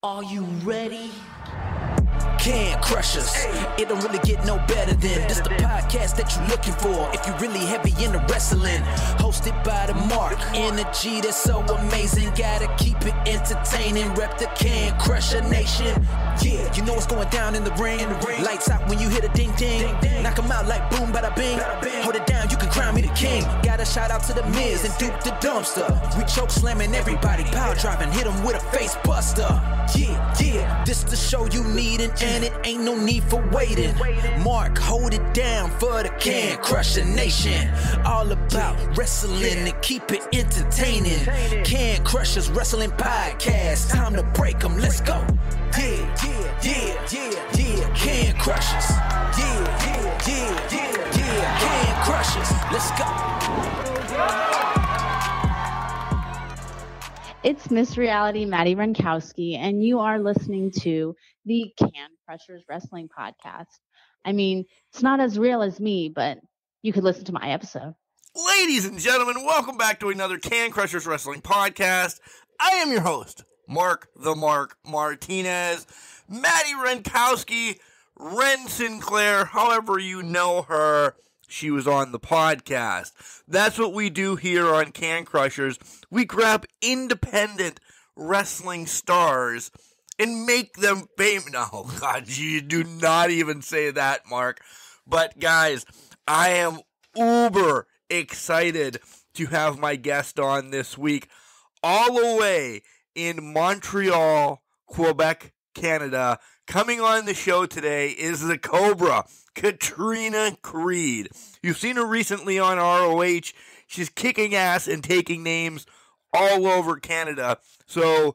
Are you ready? Can crush us. It don't really get no better than this the podcast that you're looking for if you're really heavy into wrestling. Hosted by the Mark. Energy that's so amazing. Gotta keep it entertaining. Rep the Can Crusher Nation. Yeah, you know what's going down in the ring. Lights out when you hit a ding ding. Knock 'em out like boom bada bing. Hold it down, you can crown me the king. Gotta shout out to the Miz and Duke the Dumpster. We choke slamming everybody, power driving, hit 'em with a face buster. Yeah, this the show you need and it ain't no need for waiting. Mark, hold it down for the Can Crusher Nation. All about wrestling and keep it entertaining. Can Crushers Wrestling Podcast. Time to break them, let's go. Yeah, Can Crushers. Yeah, Can Crushers, let's go. It's Miss Reality, Maddie Runkowski, and you are listening to the Can Crushers Wrestling Podcast. I mean, it's not as real as me, but you could listen to my episode. Ladies and gentlemen, welcome back to another Can Crushers Wrestling Podcast. I am your host, Mark the Mark Martinez. Maddie Runkowski, Ren Sinclair, however you know her, she was on the podcast. That's what we do here on Can Crushers. We grab independent wrestling stars and make them famous. No, God, you do not even say that, Mark. But guys, I am uber excited to have my guest on this week. All the way in Montreal, Quebec, Canada. Coming on the show today is the Cobra, Katrina Creed. You've seen her recently on ROH. She's kicking ass and taking names all over Canada. So,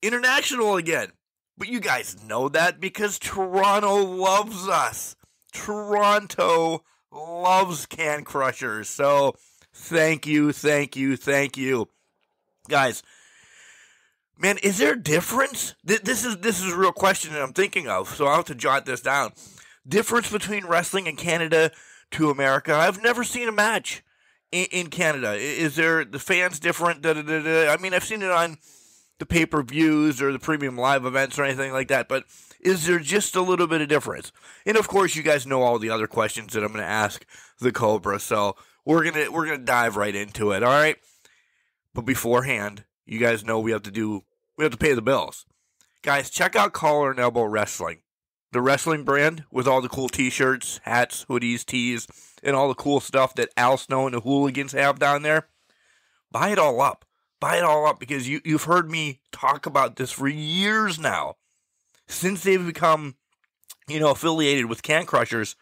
international again. But you guys know that because Toronto loves us. Toronto loves Can Crushers. So, thank you. Guys, man, is there a difference? This is a real question that I'm thinking of, so I'll have to jot this down. Difference between wrestling in Canada to America? I've never seen a match in Canada. Is there the fans different? I mean, I've seen it on the pay-per-views or the premium live events or anything like that, but is there just a little bit of difference? And of course, you guys know all the other questions that I'm going to ask the Cobra, so we're gonna dive right into it. All right, but beforehand, you guys know we have to pay the bills. Guys, check out Collar and Elbow Wrestling. The wrestling brand with all the cool t-shirts, hats, hoodies, tees, and all the cool stuff that Al Snow and the Hooligans have down there. Buy it all up. Buy it all up because you've heard me talk about this for years now. Since they've become, affiliated with Can Crushers,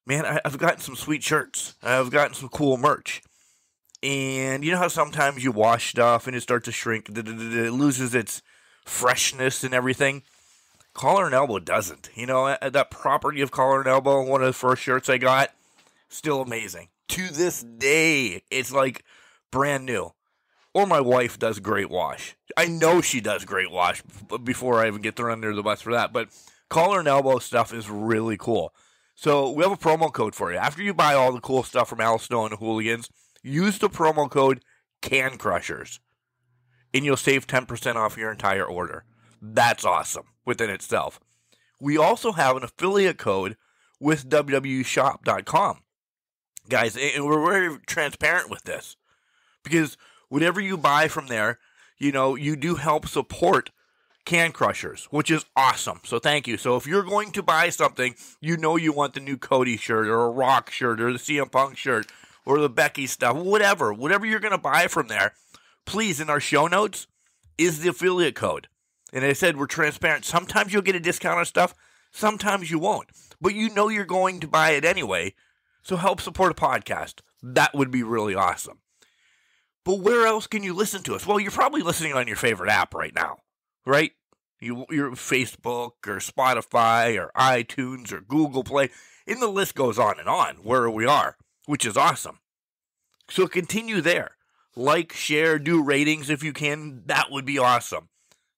man, I've gotten some sweet shirts. I've gotten some cool merch. And you know how sometimes you wash stuff and it starts to shrink, it loses its freshness and everything? Collar and Elbow doesn't. That property of Collar and Elbow, one of the first shirts I got, still amazing. To this day, it's like brand new. Or my wife does great wash. I know she does great wash before I even get thrown under the bus for that. But Collar and Elbow stuff is really cool. So we have a promo code for you. After you buy all the cool stuff from Al Snow and the Hooligans, use the promo code CANCRUSHERS, and you'll save 10% off your entire order. That's awesome within itself. We also have an affiliate code with WWEshop.com. Guys, and we're very transparent with this because whatever you buy from there, you do help support Can Crushers, which is awesome. So thank you. So if you're going to buy something, you want the new Cody shirt or a Rock shirt or the CM Punk shirt, or the Becky stuff, whatever you're going to buy from there, please, in our show notes, is the affiliate code. And I said, we're transparent. Sometimes you'll get a discount on stuff, sometimes you won't. But you're going to buy it anyway, so help support a podcast. That would be really awesome. But where else can you listen to us? Well, you're probably listening on your favorite app right now, right? Your Facebook or Spotify or iTunes or Google Play, and the list goes on and on where we are, which is awesome. So continue there. Like, share, do ratings if you can. That would be awesome.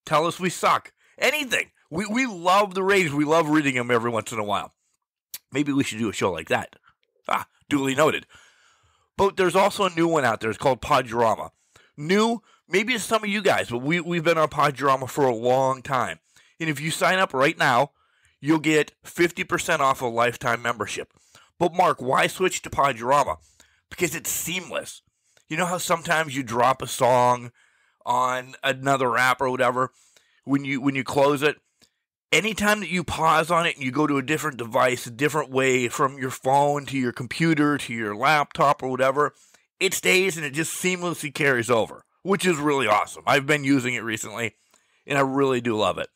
Tell us we suck. Anything. We love the ratings. We love reading them every once in a while. Maybe we should do a show like that. Duly noted. But there's also a new one out there. It's called Podurama. New Maybe it's some of you guys, but we've been on Podurama for a long time. And if you sign up right now, you'll get 50% off a lifetime membership. But Mark, why switch to Podurama? Because it's seamless. You know how sometimes you drop a song on another app or whatever, when you close it, anytime that you pause on it and you go to a different device, a different way from your phone to your computer to your laptop or whatever, it stays and it just seamlessly carries over, which is really awesome. I've been using it recently, and I really do love it.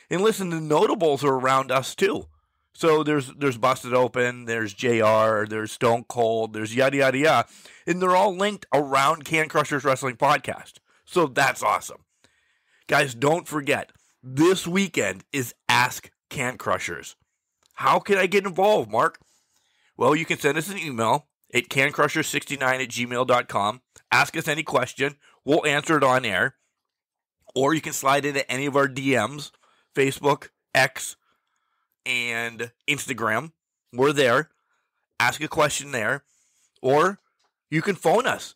And listen, the notables are around us too. So there's Busted Open, there's JR, there's Stone Cold, there's yada yada yada, and they're all linked around Can Crushers Wrestling Podcast. So that's awesome. Guys, don't forget, this weekend is Ask Can Crushers. How can I get involved, Mark? Well, you can send us an email at cancrushers69@gmail.com. Ask us any question. We'll answer it on air. Or you can slide into any of our DMs, Facebook, X, and Instagram. We're there. Ask a question there. Or you can phone us.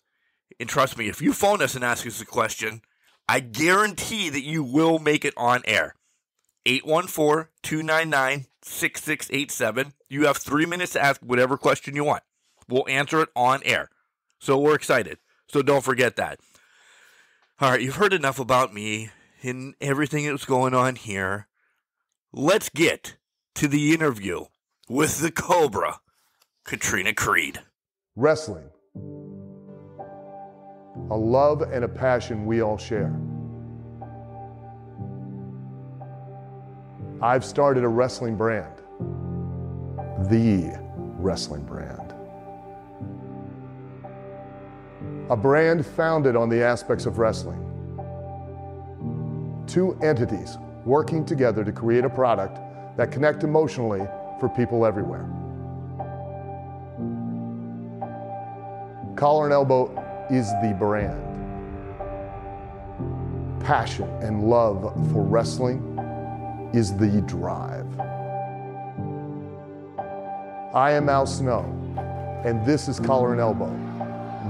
And trust me, if you phone us and ask us a question, I guarantee that you will make it on air. 814-299-6687. You have 3 minutes to ask whatever question you want. We'll answer it on air. So we're excited. So don't forget that. All right, you've heard enough about me and everything that's going on here. Let's get to the interview with the Cobra, Katrina Creed. Wrestling. A love and a passion we all share. I've started a wrestling brand. The wrestling brand. A brand founded on the aspects of wrestling. Two entities working together to create a product that connect emotionally for people everywhere. Collar and Elbow is the brand. Passion and love for wrestling is the drive. I am Al Snow, and this is Collar and Elbow,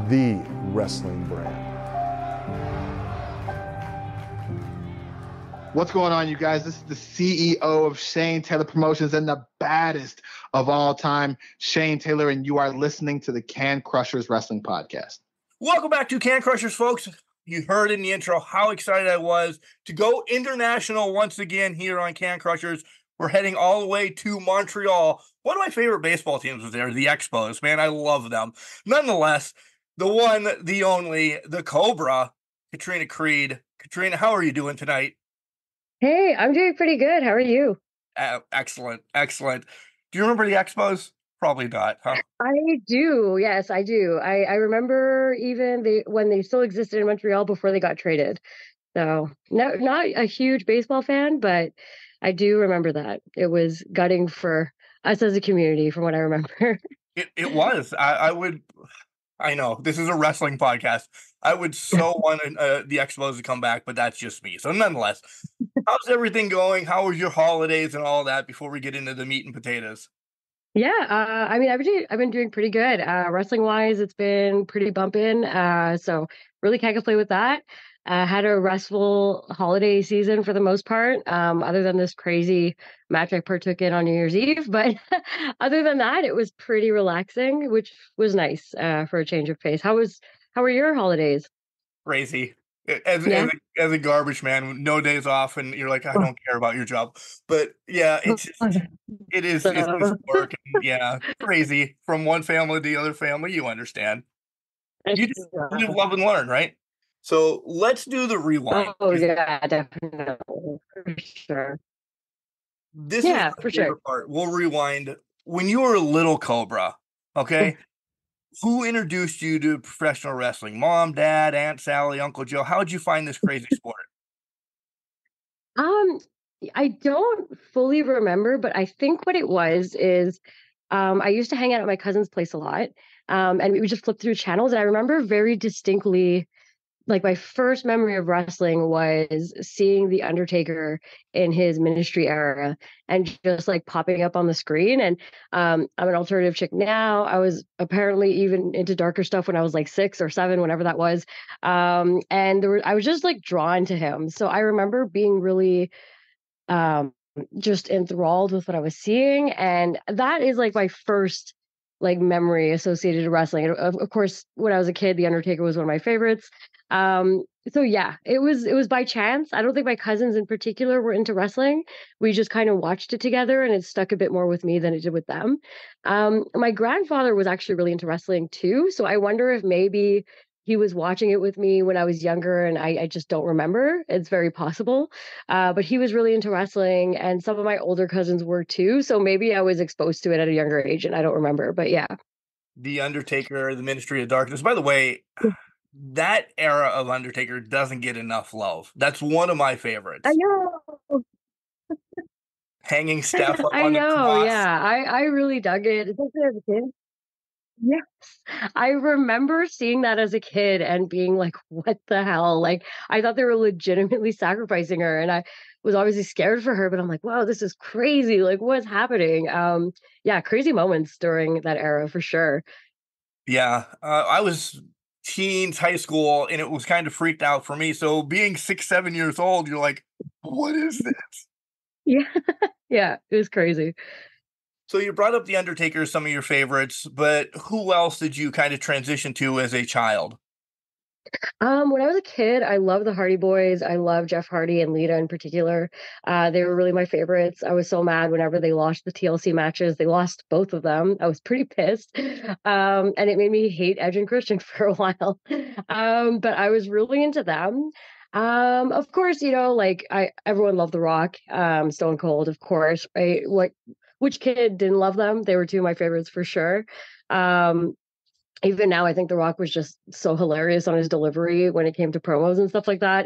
the wrestling brand. What's going on, you guys? This is the CEO of Shane Taylor Promotions and the baddest of all time, Shane Taylor, and you are listening to the Can Crushers Wrestling Podcast. Welcome back to Can Crushers, folks. You heard in the intro how excited I was to go international once again here on Can Crushers. We're heading all the way to Montreal. One of my favorite baseball teams was there, the Expos. Man, I love them. Nonetheless, the one, the only, the Cobra, Katrina Creed. Katrina, how are you doing tonight? Hey, I'm doing pretty good. How are you? Excellent, excellent. Do you remember the Expos? Probably not, huh? I do. Yes, I do. I remember even when they still existed in Montreal before they got traded. So not a huge baseball fan, but I do remember that. It was gutting for us as a community from what I remember. It was. I know this is a wrestling podcast. I would so want the Expos to come back, but that's just me. So nonetheless, how's everything going? How was your holidays and all that before we get into the meat and potatoes? Yeah, I mean, I've been doing pretty good. Wrestling wise, it's been pretty bumping. So really can't complain with that. Had a restful holiday season for the most part, other than this crazy match I partook in on New Year's Eve. But other than that, it was pretty relaxing, which was nice for a change of pace. How were your holidays? Crazy. As a garbage man, no days off, and you're like, I don't care about your job. But yeah, it's just work. And, yeah, crazy from one family to the other family. You understand. You just live, love, and learn, right? So let's do the rewind. Oh yeah, definitely, for sure. This is the favorite part. We'll rewind. When you were a little Cobra, okay? Who introduced you to professional wrestling? Mom, Dad, Aunt Sally, Uncle Joe? How did you find this crazy sport? I don't fully remember, but I think what it was is I used to hang out at my cousin's place a lot, and we would just flip through channels. And I remember very distinctly like my first memory of wrestling was seeing The Undertaker in his Ministry era and just like popping up on the screen. And I'm an alternative chick now. I was apparently even into darker stuff when I was like 6 or 7, whenever that was. And I was just like drawn to him. So I remember being really um, just enthralled with what I was seeing. And that is like my first like memory associated with wrestling. And of course, when I was a kid, The Undertaker was one of my favorites. So yeah, it was by chance. I don't think my cousins in particular were into wrestling. We just kind of watched it together, and it stuck a bit more with me than it did with them. My grandfather was actually really into wrestling too, so I wonder if maybe he was watching it with me when I was younger and I just don't remember. It's very possible. But he was really into wrestling, and some of my older cousins were too. So maybe I was exposed to it at a younger age and I don't remember. But yeah. The Undertaker, the Ministry of Darkness. By the way, that era of Undertaker doesn't get enough love. That's one of my favorites. I know. Hanging Steph up I on the know. cross. Yeah. I really dug it, especially as a kid. Yes. I remember seeing that as a kid and being like, what the hell? Like, I thought they were legitimately sacrificing her. And I was obviously scared for her, but I'm like, wow, this is crazy. Like, what's happening? Yeah, crazy moments during that era for sure. Yeah, I was teens, high school, and it was kind of freaked out for me. So being 6, 7 years old, you're like, what is this? Yeah. Yeah, it was crazy. So you brought up The Undertaker as some of your favorites, but who else did you kind of transition to as a child? When I was a kid, I loved the Hardy Boys. I love Jeff Hardy and Lita in particular. They were really my favorites. I was so mad whenever they lost the TLC matches. They lost both of them. I was pretty pissed. And it made me hate Edge and Christian for a while. But I was really into them. Of course, like everyone loved The Rock, Stone Cold, of course, right? Which kid didn't love them? They were two of my favorites for sure. Um, Even now, I think The Rock was just so hilarious on his delivery when it came to promos and stuff like that.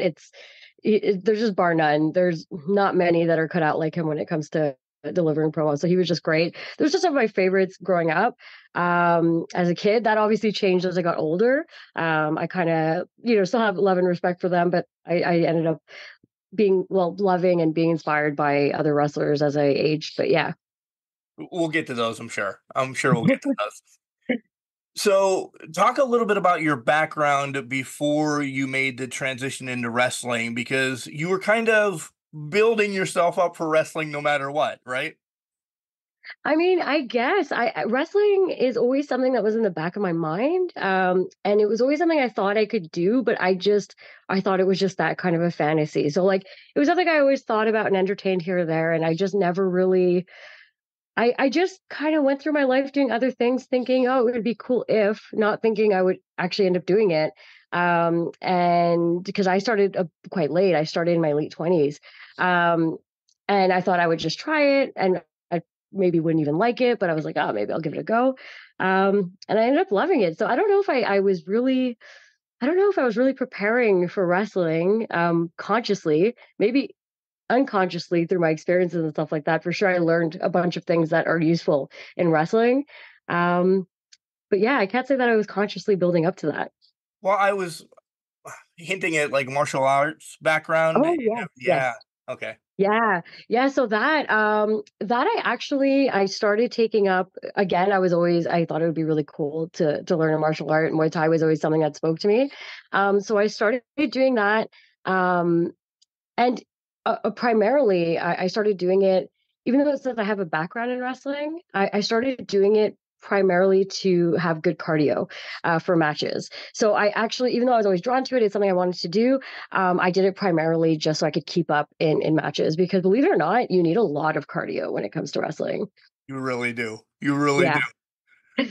There's just bar none. There's not many that are cut out like him when it comes to delivering promos. So he was just great. Those are some of my favorites growing up. As a kid, that obviously changed as I got older. I kind of, still have love and respect for them, but I ended up loving and being inspired by other wrestlers as I aged. But yeah. We'll get to those, I'm sure. I'm sure we'll get to those. So, talk a little bit about your background before you made the transition into wrestling, because you were kind of building yourself up for wrestling no matter what, right? I mean, I guess wrestling is always something that was in the back of my mind. And it was always something I thought I could do, but I thought it was just that kind of a fantasy. So like, it was something I always thought about and entertained here or there. And I just never really, I just kind of went through my life doing other things, thinking, oh, it would be cool if, not thinking I would actually end up doing it. And because I started quite late, I started in my late 20s. And I thought I would just try it, and I maybe wouldn't even like it, but I was like, oh, maybe I'll give it a go. And I ended up loving it. So I don't know if I was really, I don't know if I was really preparing for wrestling consciously. Maybe unconsciously through my experiences and stuff like that. For sure, I learned a bunch of things that are useful in wrestling. Um, but yeah, I can't say that I was consciously building up to that. Well, I was hinting at like martial arts background. Oh yes, Yeah. yes. Okay. Yeah. Yeah. So that I started taking up again. I thought it would be really cool to learn a martial art, and Muay Thai was always something that spoke to me. So I started doing that. Um, And primarily, I started doing it, even though it says I have a background in wrestling, I started doing it primarily to have good cardio for matches. So I actually, even though I was always drawn to it, it's something I wanted to do. I did it primarily just so I could keep up in matches, because believe it or not, you need a lot of cardio when it comes to wrestling. You really do. You really Yeah. do.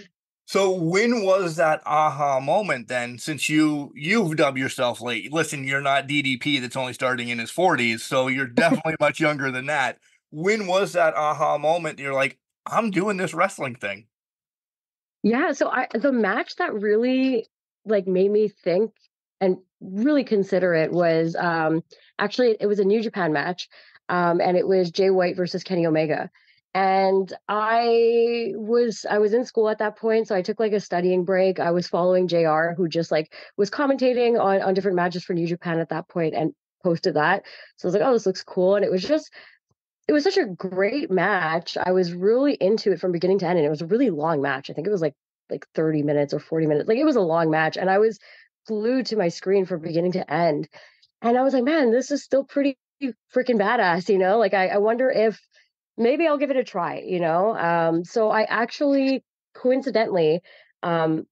So when was that aha moment then? Since you've dubbed yourself late. Listen, you're not DDP that's only starting in his 40s, so you're definitely much younger than that. When was that aha moment? You're like, I'm doing this wrestling thing. Yeah, so the match that really like made me think and really consider it was actually it was a New Japan match, and it was Jay White versus Kenny Omega. And I was in school at that point, so I took like a studying break. I was following JR, who just like was commentating on different matches for New Japan at that point and posted that. So I was like, oh, this looks cool. And it was such a great match. I was really into it from beginning to end, and it was a really long match. I think it was like 30 minutes or 40 minutes. Like, it was a long match, and I was glued to my screen from beginning to end. And I was like, man, this is still pretty freaking badass, you know? Like, I wonder if maybe I'll give it a try, you know? So I actually, coincidentally, um,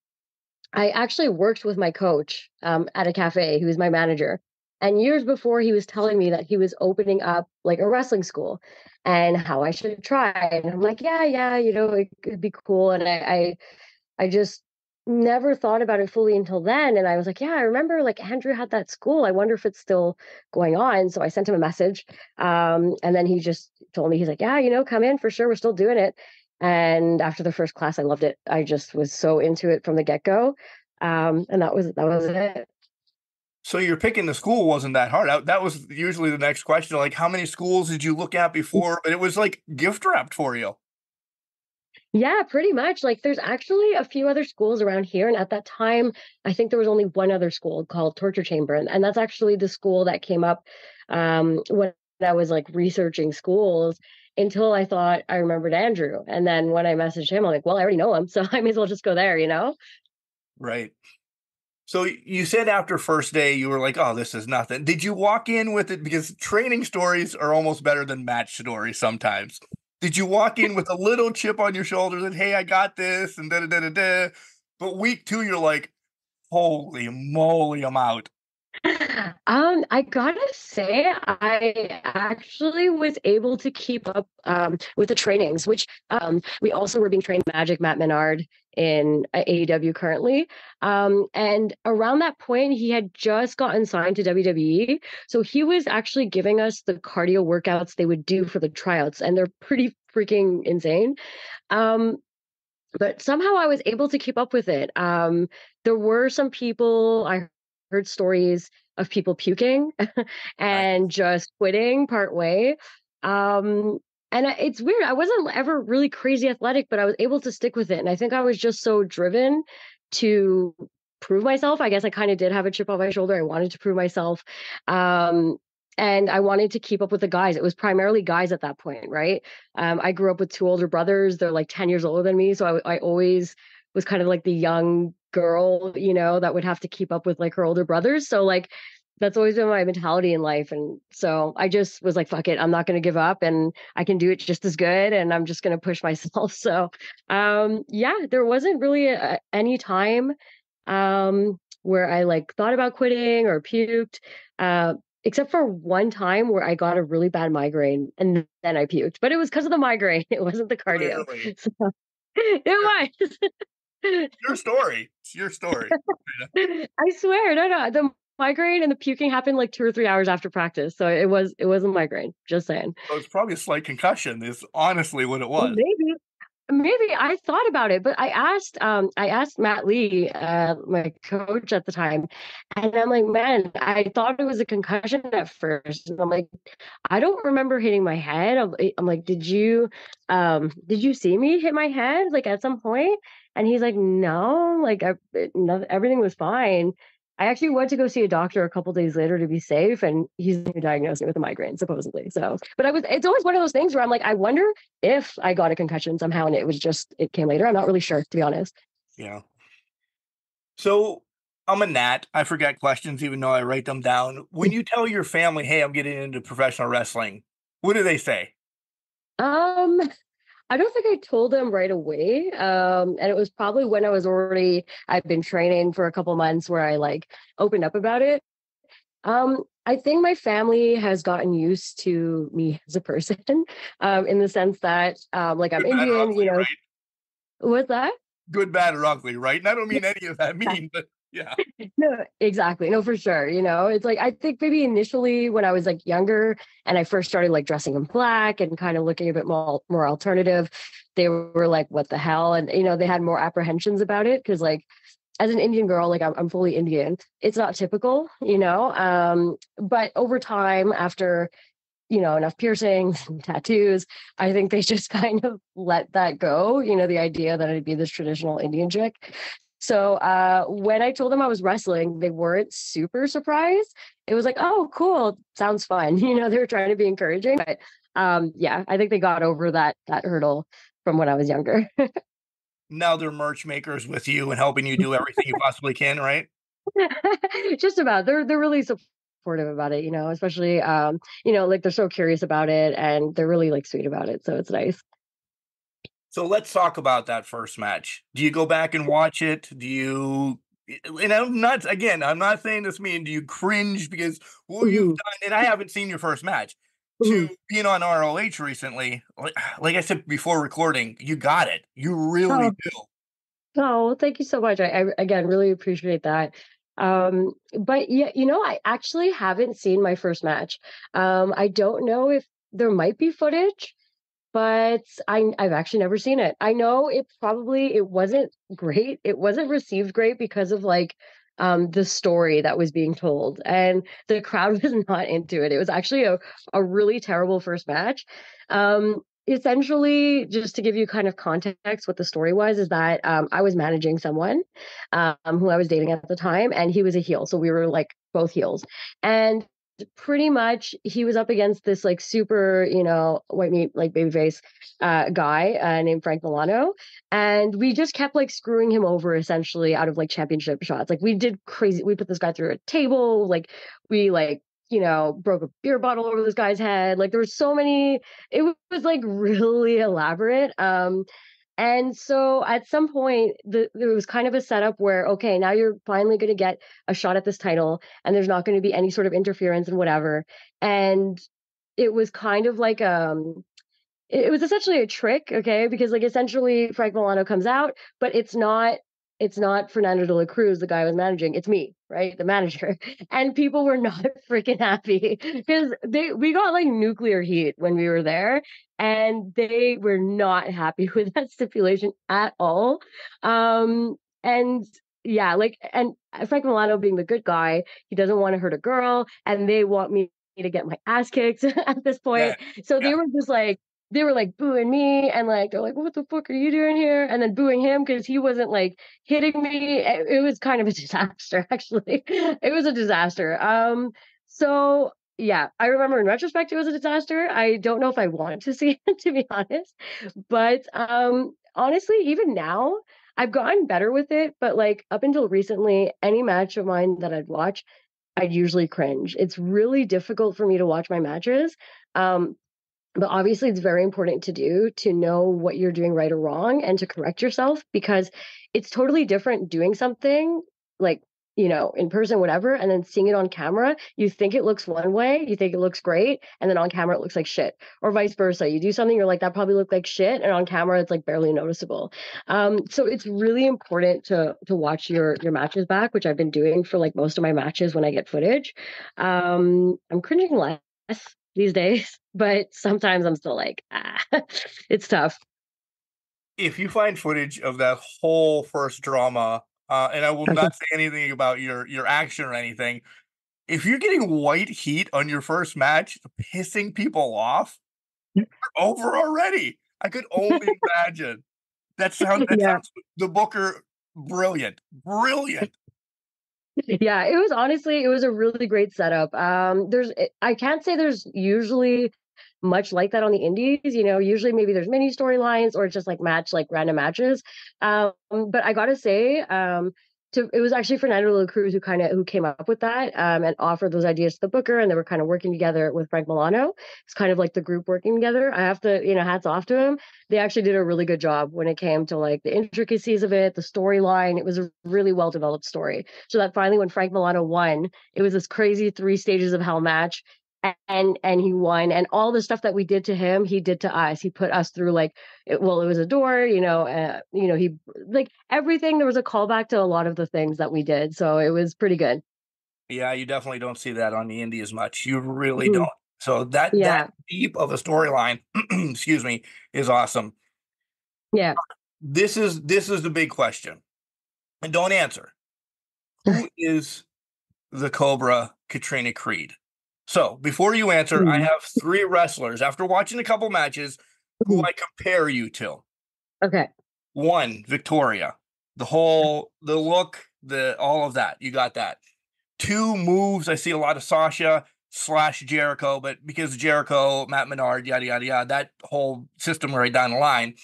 I actually worked with my coach at a cafe. He was my manager. And years before, he was telling me that he was opening up like a wrestling school and how I should try. And I'm like, yeah, you know, it could be cool. And I just never thought about it fully until then. And I was like, yeah, I remember like Andrew had that school. I wonder if it's still going on. So I sent him a message. And then he just told me, he's like, yeah, you know, come in for sure. We're still doing it. And after the first class, I loved it. I just was so into it from the get-go. And that was it. So you're picking the school wasn't that hard. That was usually the next question. Like, how many schools did you look at before? But it was like gift wrapped for you. Yeah, pretty much. Like, there's actually a few other schools around here. And at that time, I think there was only one other school called Torture Chamber. And that's actually the school that came up when I was like researching schools, until I thought I remembered Andrew. And then when I messaged him, I'm like, well, I already know him, so I may as well just go there, you know? Right. So you said after first day, you were like, oh, this is nothing. Did you walk in with it? Because training stories are almost better than match stories sometimes. Did you walk in with a little chip on your shoulder that, hey, I got this, and da-da-da-da-da? But week 2, you're like, holy moly, I'm out. I gotta say, I actually was able to keep up with the trainings, which we also were being trained Magic Matt Menard in AEW currently. And around that point, he had just gotten signed to WWE. So he was actually giving us the cardio workouts they would do for the tryouts, and they're pretty freaking insane. But somehow I was able to keep up with it. There were some people, I heard stories of people puking and just quitting part way. And it's weird. I wasn't ever really crazy athletic, but I was able to stick with it. And I think I was just so driven to prove myself. I guess I kind of did have a chip on my shoulder. I wanted to prove myself. And I wanted to keep up with the guys. It was primarily guys at that point, right? I grew up with 2 older brothers. They're like 10 years older than me. So I always was kind of like the young girl, you know, that would have to keep up with like her older brothers. So like, that's always been my mentality in life. And so I just was like, fuck it, I'm not going to give up, and I can do it just as good. And I'm just going to push myself. So yeah, there wasn't really any time where I like thought about quitting or puked. Except for one time where I got a really bad migraine and then I puked, but it was because of the migraine. It wasn't the cardio. Really? So, it was. Your story. It's your story. I swear, no. The migraine and the puking happened like 2 or 3 hours after practice. So it was a migraine. Just saying. So it's probably a slight concussion is honestly what it Well, was. maybe I thought about it, but I asked Matt Lee, my coach at the time, and I'm like, man, I thought it was a concussion at first. And I'm like, I don't remember hitting my head. I'm like, did you see me hit my head like at some point? And he's like, no, like no, everything was fine. I actually went to go see a doctor a couple days later to be safe, and he's diagnosed me with a migraine, supposedly. So, but it's always one of those things where I'm like, I wonder if I got a concussion somehow, and it came later. I'm not really sure, to be honest. Yeah. So I'm a gnat. I forget questions, even though I write them down. When you tell your family, hey, I'm getting into professional wrestling, what do they say? I don't think I told them right away. And it was probably when I'd been training for a couple months where I like opened up about it. I think my family has gotten used to me as a person, in the sense that, like I'm Good, bad, or Indian, ugly, you know, right? what's that? Good, bad, or ugly, right? And I don't mean any of that mean, but yeah. No, exactly. No, for sure. You know, it's like, I think maybe initially when I was like younger and I first started like dressing in black and kind of looking a bit more alternative, they were like, what the hell? And, you know, they had more apprehensions about it. Cause like, as an Indian girl, like I'm fully Indian. It's not typical, you know? But over time, after enough piercings and tattoos. I think they just kind of let that go, the idea that I'd be this traditional Indian chick. So when I told them I was wrestling, they weren't super surprised. It was like, oh, cool. Sounds fun. They were trying to be encouraging. But yeah, I think they got over that hurdle from when I was younger. Now they're merch makers with you and helping you do everything you possibly can, right? Just about. They're really supportive about it, especially like they're so curious about it and they're really like sweet about it. So it's nice. So let's talk about that first match. Do you go back and watch it? Do you, and I'm not saying this mean, do you cringe because what you've done, and I haven't seen your first match, to being on ROH recently, like I said before recording, you got it. You really do. Oh, thank you so much. I again really appreciate that. But yeah, I actually haven't seen my first match. I don't know if there might be footage, but I've actually never seen it. I know it wasn't great. It wasn't received great because of like the story that was being told, and the crowd was not into it. It was actually a really terrible first match. Essentially, just to give you kind of context, what the story was is that I was managing someone who I was dating at the time, and he was a heel, so we were like both heels, and pretty much he was up against this like super white meat like babyface guy named Frank Milano, and we just kept like screwing him over essentially out of like championship shots. Like we did crazy, we put this guy through a table, like we like broke a beer bottle over this guy's head. Like there were so many, it was like really elaborate. And so at some point, there was kind of a setup where, okay, now you're finally going to get a shot at this title, and there's not going to be any sort of interference and whatever. And it was kind of like it was essentially a trick, okay? Because like essentially Frank Milano comes out, but it's not Fernando de la Cruz, the guy I was managing. It's me, right? The manager. And people were not freaking happy because we got like nuclear heat when we were there, and they were not happy with that stipulation at all. And yeah, like, and Frank Milano being the good guy, he doesn't want to hurt a girl, and they want me to get my ass kicked at this point. So they were just like, they were like booing me, and like they're like, what the fuck are you doing here? And then booing him because he wasn't like hitting me. It was kind of a disaster, actually. It was a disaster. So yeah, I remember in retrospect it was a disaster. I don't know if I want to see it, to be honest. But honestly, even now I've gotten better with it. But like up until recently, any match of mine that I'd watch, I'd usually cringe. It's really difficult for me to watch my matches. But obviously, it's very important to know what you're doing right or wrong and to correct yourself, because it's totally different doing something like, in person, whatever, and then seeing it on camera. You think it looks one way, you think it looks great, and then on camera, it looks like shit. Or vice versa. You do something, you're like, that probably looked like shit, and on camera, it's like barely noticeable. So it's really important to watch your matches back, which I've been doing for like most of my matches when I get footage. I'm cringing less these days, but sometimes I'm still like, it's tough. If you find footage of that whole first drama, and I will not say anything about your action or anything, if you're getting white heat on your first match, pissing people off, you're over already. I could only imagine. That sounds the Booker brilliant. Yeah, it was a really great setup. I can't say there's usually much like that on the indies. Usually maybe there's mini storylines or it's just like random matches. But I gotta say, it was actually Fernando de la Cruz who came up with that and offered those ideas to the booker, and they were kind of working together with Frank Milano. It's kind of like the group working together. I have to, hats off to him. They actually did a really good job when it came to like the intricacies of it, the storyline. It was a really well developed story. So that finally, when Frank Milano won, it was this crazy 3 stages of hell match. And he won, and all the stuff that we did to him, he did to us. He put us through like, it was a door, he like everything. There was a callback to a lot of the things that we did, so it was pretty good. Yeah, you definitely don't see that on the indie as much. You really don't. So that deep of a storyline, excuse me, is awesome. Yeah. This is the big question, and don't answer. Who is the Cobra Katrina Creed? So before you answer, I Mhm. have 3 wrestlers after watching a couple matches who Mhm. I compare you to. Okay. 1, Victoria. The look, all of that. You got that. 2 moves. I see a lot of Sasha / Jericho, but because Jericho, Matt Menard, yada, yada, yada, that whole system right down the line.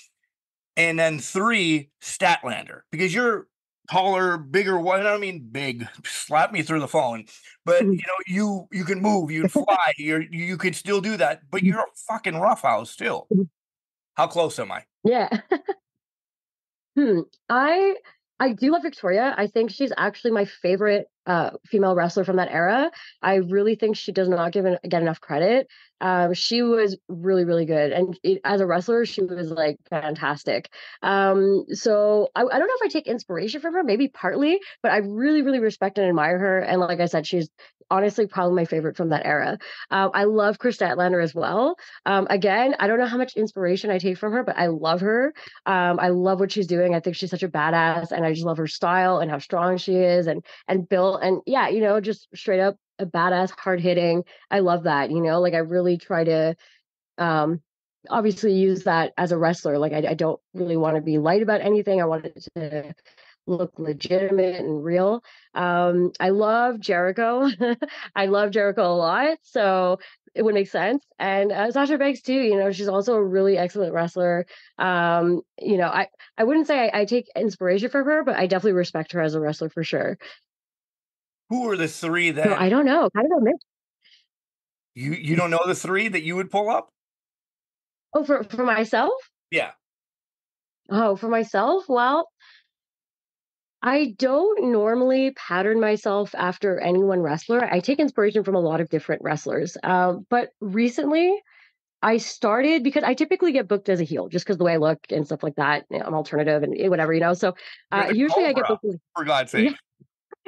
And then 3, Statlander, because you're taller, bigger. What I don't mean big, slap me through the phone. But Mhm. you can move, you can fly, you could still do that, but you're a fucking roughhouse still. Mhm. How close am I? Yeah. Hmm. I I do love Victoria. I think she's actually my favorite female wrestler from that era. I really think she does not get enough credit. She was really, really good, and as a wrestler, she was like fantastic. So I don't know if I take inspiration from her, maybe partly, but I really, really respect and admire her. And like I said, she's honestly probably my favorite from that era. I love Chris Statlander as well. Again, I don't know how much inspiration I take from her, but I love her. I love what she's doing. I think she's such a badass, and I just love her style and how strong she is, and built, and yeah, just straight up a badass, hard hitting. I love that. Like I really try to um, obviously use that as a wrestler. Like I don't really want to be light about anything. I want it to look legitimate and real. I love Jericho. I love Jericho a lot, so it would make sense. And Sasha Banks too. She's also a really excellent wrestler. I wouldn't say I take inspiration from her, but I definitely respect her as a wrestler for sure. Who are the 3 So that I don't know, kind of a mix. you don't know the 3 that you would pull up? Oh, for myself? Yeah. Oh, for myself? Well, I don't normally pattern myself after any one wrestler. I take inspiration from a lot of different wrestlers. But recently, I started because I typically get booked as a heel just because the way I look and stuff like that. I'm alternative and whatever. So You're the usually I get Cobra, booked as, for God's yeah, sake.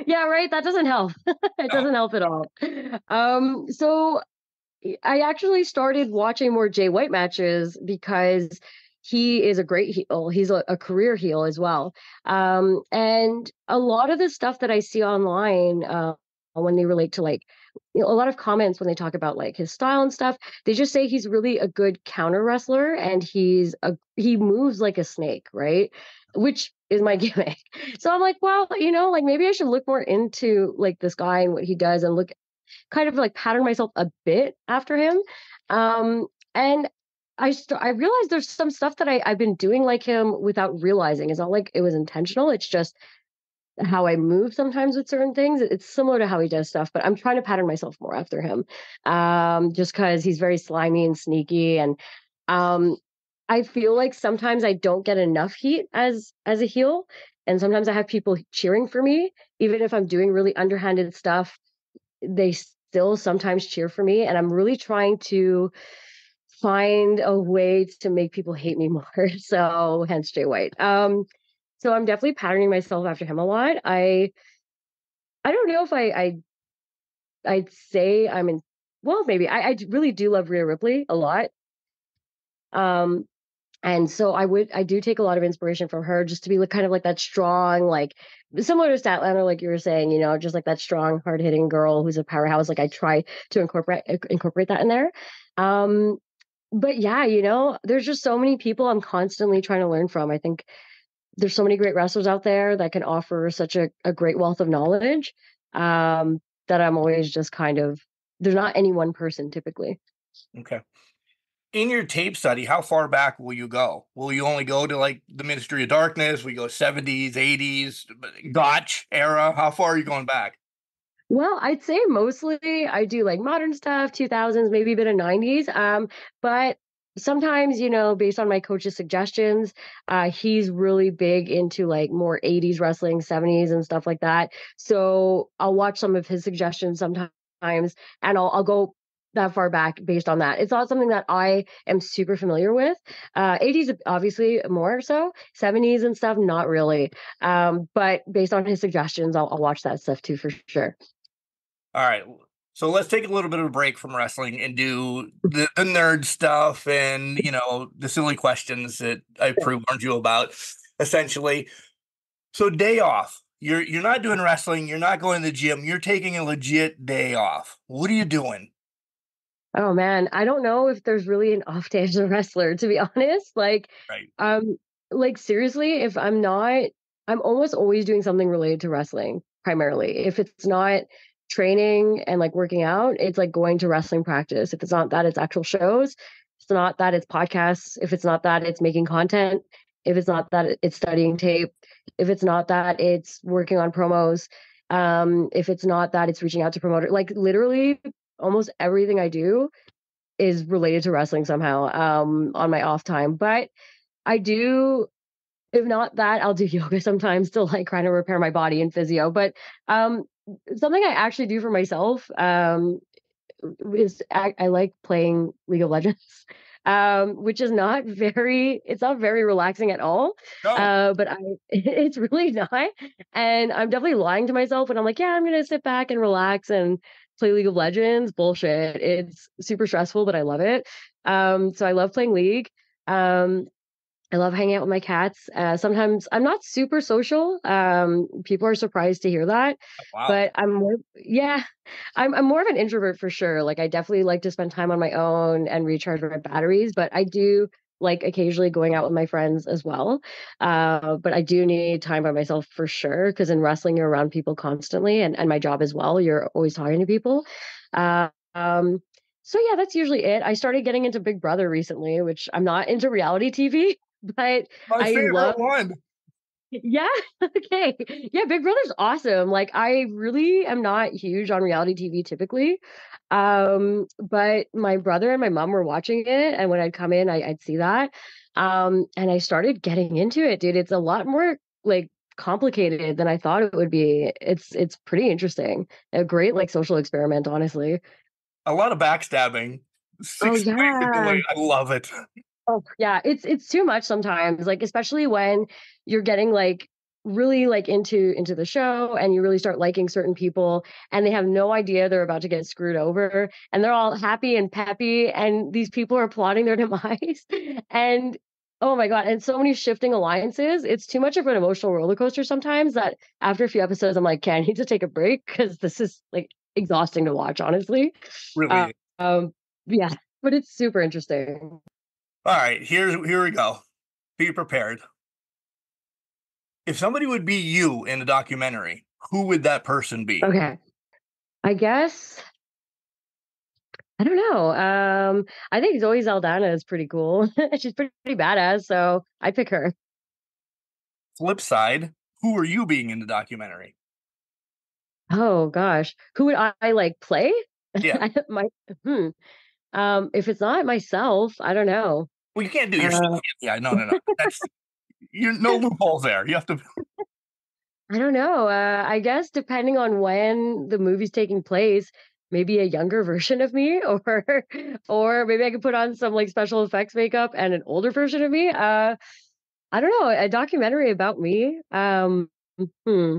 yeah, right. That doesn't help. It No. doesn't help at all. So I actually started watching more Jay White matches because he is a great heel. He's a career heel as well. And a lot of the stuff that I see online, when they relate to like, a lot of comments when they talk about like his style and stuff, they just say he's really a good counter wrestler, and he moves like a snake, right? Which is my gimmick. So I'm like, well, like maybe I should look more into like this guy and what he does, and look kind of like pattern myself a bit after him. And I realized there's some stuff that I've been doing like him without realizing. It's not like it was intentional. It's just how I move sometimes with certain things. It's similar to how he does stuff, but I'm trying to pattern myself more after him. Just because he's very slimy and sneaky, and um, I feel like sometimes I don't get enough heat as a heel, and sometimes I have people cheering for me, even if I'm doing really underhanded stuff. They still sometimes cheer for me, and I'm really trying to find a way to make people hate me more. So hence Jay White. So I'm definitely patterning myself after him a lot. I don't know if I'd say I'm in. Well, maybe I really do love Rhea Ripley a lot. Um, and so I do take a lot of inspiration from her, just to be like kind of like that strong, like similar to Statlander, like you were saying, just like that strong, hard hitting girl who's a powerhouse. Like I try to incorporate that in there. Um, but yeah, there's just so many people I'm constantly trying to learn from. I think there's so many great wrestlers out there that can offer such a great wealth of knowledge, that I'm always just kind of, there's not any one person typically. Okay. In your tape study, how far back will you go? Will you only go to like the Ministry of Darkness? We go 70s, 80s, Gotch era? How far are you going back? Well, I'd say mostly I do like modern stuff, 2000s, maybe a bit of 90s. But sometimes, based on my coach's suggestions, he's really big into like more 80s wrestling, 70s and stuff like that. So I'll watch some of his suggestions sometimes, and I'll go that far back based on that. It's not something that I am super familiar with. 80s obviously more so, 70s and stuff not really. But based on his suggestions, I'll watch that stuff too for sure. All right. So let's take a little bit of a break from wrestling and do the nerd stuff and, the silly questions that I pre-warned you about, essentially. So day off. You're not doing wrestling. You're not going to the gym. You're taking a legit day off. What are you doing? Oh man, I don't know if there's really an off day as a wrestler, to be honest. Right. Like seriously, if I'm not, I'm almost always doing something related to wrestling, primarily. If it's not training and like working out, it's like going to wrestling practice. If it's not that, it's actual shows. If it's not that, it's podcasts. If it's not that, it's making content. If it's not that, it's studying tape. If it's not that, it's working on promos. If it's not that, it's reaching out to promoters. Like literally almost everything I do is related to wrestling somehow on my off time. But I do, if not that, I'll do yoga sometimes to like kind of repair my body and physio. But um, something I actually do for myself is I like playing League of Legends, which is not very, it's not very relaxing at all. No. But it's really not. And I'm definitely lying to myself when I'm like, yeah, I'm going to sit back and relax and play League of Legends. Bullshit. It's super stressful, but I love it. So I love playing League. Um, I love hanging out with my cats. Sometimes I'm not super social. People are surprised to hear that, Wow. but yeah, I'm more of an introvert for sure. Like I definitely like to spend time on my own and recharge my batteries, but I do like occasionally going out with my friends as well. But I do need time by myself for sure, because in wrestling, you're around people constantly, and my job as well. You're always talking to people. Uh, um, so yeah, that's usually it. I started getting into Big Brother recently, which I'm not into reality TV. But My I favorite love, one. yeah, okay. Yeah, Big Brother's awesome. Like I really am not huge on reality TV typically. But my brother and my mom were watching it, and when I'd come in, I'd see that. And I started getting into it, dude. It's a lot more like complicated than I thought it would be. It's pretty interesting. A great like social experiment, honestly. A lot of backstabbing. Oh 6 ways to do yeah. it. I love it. Oh, yeah, it's too much sometimes, like, especially when you're getting, like, really, like, into the show and you really start liking certain people and they have no idea they're about to get screwed over, and they're all happy and peppy, and these people are plotting their demise, and oh my god, and so many shifting alliances. It's too much of an emotional roller coaster sometimes that after a few episodes, I'm like, "Okay, I need to take a break because this is, like, exhausting to watch, honestly." Uh, Really. um, yeah, but it's super interesting. All right, here we go. Be prepared. If somebody would be you in a documentary, who would that person be? Okay. I guess I don't know. I think Zoe Saldana is pretty cool. She's pretty badass, so I pick her. Flip side, who are you being in the documentary? Oh gosh, who would I like play? Yeah. My hmm. If it's not myself, I don't know. Well, you can't do yourself. Uh, Yeah, no. That's you. No loopholes there. You have to. I don't know. I guess depending on when the movie's taking place, maybe a younger version of me, or maybe I could put on some like special effects makeup and an older version of me. I don't know, a documentary about me. Hmm,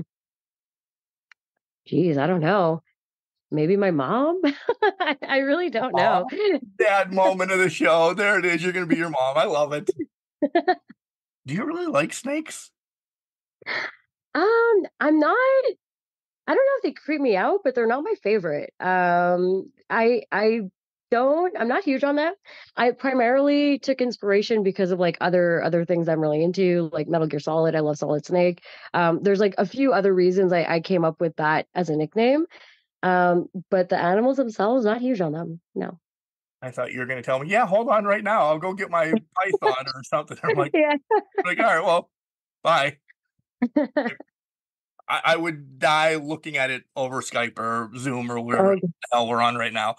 geez, I don't know. Maybe my mom? I really don't know. Aw, dad moment of the show. There it is. You're gonna be your mom. I love it. Do you really like snakes? I'm not, I don't know if they creep me out, but they're not my favorite. I don't, I'm not huge on them. I primarily took inspiration because of like other things I'm really into, like Metal Gear Solid. I love Solid Snake. There's like a few other reasons I came up with that as a nickname. But the animals themselves, not huge on them. No. I thought you were gonna tell me. Yeah, hold on right now. I'll go get my python or something. I'm Yeah. like, all right, well, bye. I would die looking at it over Skype or Zoom or wherever Oh, the hell we're on right now.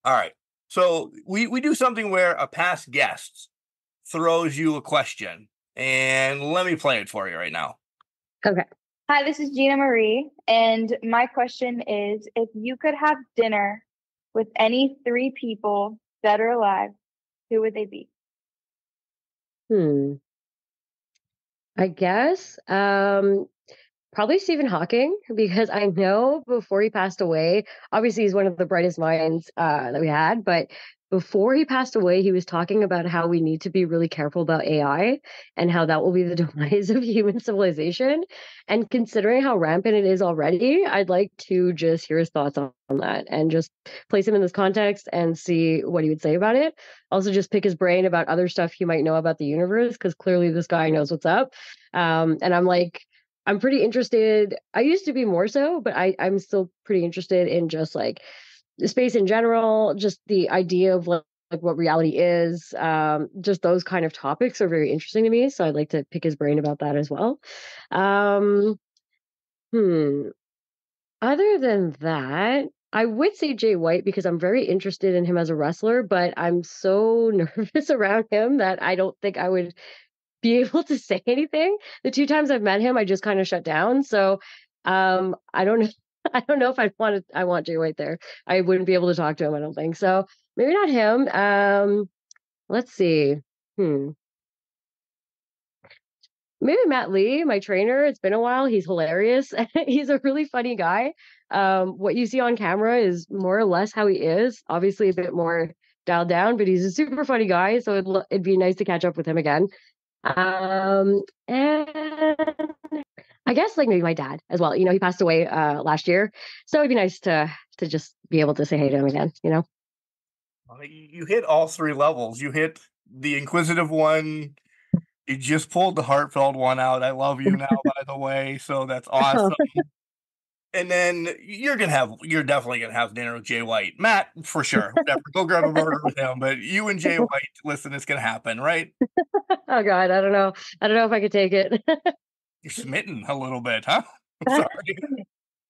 All right. So we do something where a past guest throws you a question, and let me play it for you right now. okay. Hi, this is Gina Marie, and my question is if you could have dinner with any three people, dead or alive, who would they be? Hmm. I guess probably Stephen Hawking, because I know before he passed away, obviously he's one of the brightest minds that we had, but before he passed away, he was talking about how we need to be really careful about AI and how that will be the demise of human civilization. And considering how rampant it is already, I'd like to just hear his thoughts on that and just place him in this context and see what he would say about it. Also, just pick his brain about other stuff he might know about the universe, because clearly this guy knows what's up. And I'm pretty interested. I used to be more so, but I'm still pretty interested in just like space in general, just the idea of like what reality is. Just those kind of topics are very interesting to me. So I'd like to pick his brain about that as well. Um, Other than that, I would say Jay White because I'm very interested in him as a wrestler, but I'm so nervous around him that I don't think I would be able to say anything. The 2 times I've met him, I just kind of shut down. So I don't know. I don't know if I want Jay White there. I wouldn't be able to talk to him, I don't think. So maybe not him. Let's see. Maybe Matt Lee, my trainer. It's been a while. He's hilarious. He's a really funny guy. What you see on camera is more or less how he is. Obviously a bit more dialed down, but he's a super funny guy. So it'd be nice to catch up with him again. And I guess like maybe my dad as well. He passed away last year, so it'd be nice to just be able to say hey to him again. You hit all 3 levels. You hit the inquisitive one. You just pulled the heartfelt one out. I love you now, by the way. So that's awesome. And then you're definitely gonna have dinner with Jay White. Matt, for sure. Whatever. Go grab a burger with him. But you and Jay White, listen, it's gonna happen, right? Oh God, I don't know. I don't know if I could take it. You're smitten a little bit, huh? I'm sorry.